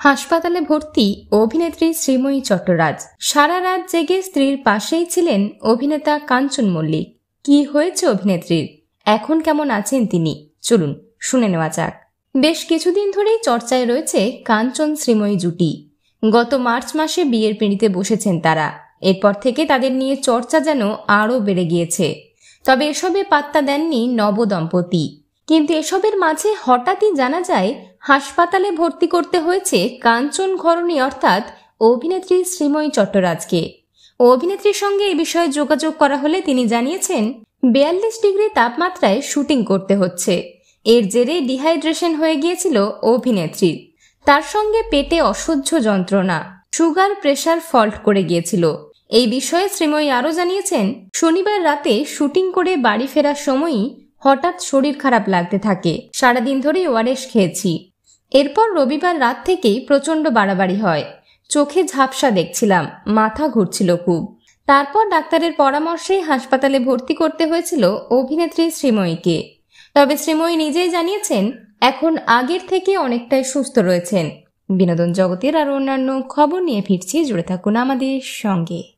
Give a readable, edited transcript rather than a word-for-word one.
হাসপাতালে ভর্তি অভিনেত্রী শ্রীময়ী চট্টরাজ। সারা রাত জেগে স্ত্রীর পাশেই ছিলেন অভিনেতা কাঞ্চন মল্লিক। কি হয়েছে অভিনেত্রীর, এখন কেমন আছেন তিনি, চলুন শুনে নেওয়া যাক। বেশ কিছুদিন ধরেই চর্চায় রয়েছে কাঞ্চন শ্রীময়ী জুটি। গত মার্চ মাসে বিয়ের পিঁড়িতে বসেছেন তারা। এরপর থেকে তাদের নিয়ে চর্চা যেন আরও বেড়ে গিয়েছে। তবে এসবে পাত্তা দেননি নবদম্পতি। কিন্তু এসবের মাঝে হঠাৎই জানা যায় হাসপাতালে ভর্তি করতে হয়েছে কাঞ্চন ঘরণী অর্থাৎ অভিনেত্রী শ্রীময়ী চট্টরাজকে। অভিনেত্রীর সঙ্গে এ বিষয়ে যোগাযোগ করা হলে তিনি জানিয়েছেন 42 ডিগ্রি তাপমাত্রায় শুটিং করতে হচ্ছে। এর জেরে ডিহাইড্রেশন হয়ে গিয়েছিল অভিনেত্রীর। তার সঙ্গে পেটে অসহ্য যন্ত্রণা, সুগার প্রেশার ফল্ট করে গিয়েছিল। এই বিষয়ে শ্রীময়ী আরও জানিয়েছেন, শনিবার রাতে শুটিং করে বাড়ি ফেরার সময়ই হঠাৎ শরীর খারাপ লাগতে থাকে। সারাদিন ধরে ওআরএস খেয়েছি। এরপর রবিবার রাত থেকেই প্রচণ্ড বাড়াবাড়ি হয়। চোখে ঝাপসা দেখছিলাম, মাথা ঘুরছিল খুব। তারপর ডাক্তারের পরামর্শেই হাসপাতালে ভর্তি করতে হয়েছিল অভিনেত্রী শ্রীময়ীকে। তবে শ্রীময়ী নিজেই জানিয়েছেন এখন আগের থেকে অনেকটাই সুস্থ রয়েছেন। বিনোদন জগতের আর অন্যান্য খবর নিয়ে ফিরছি, জুড়ে থাকুন আমাদের সঙ্গে।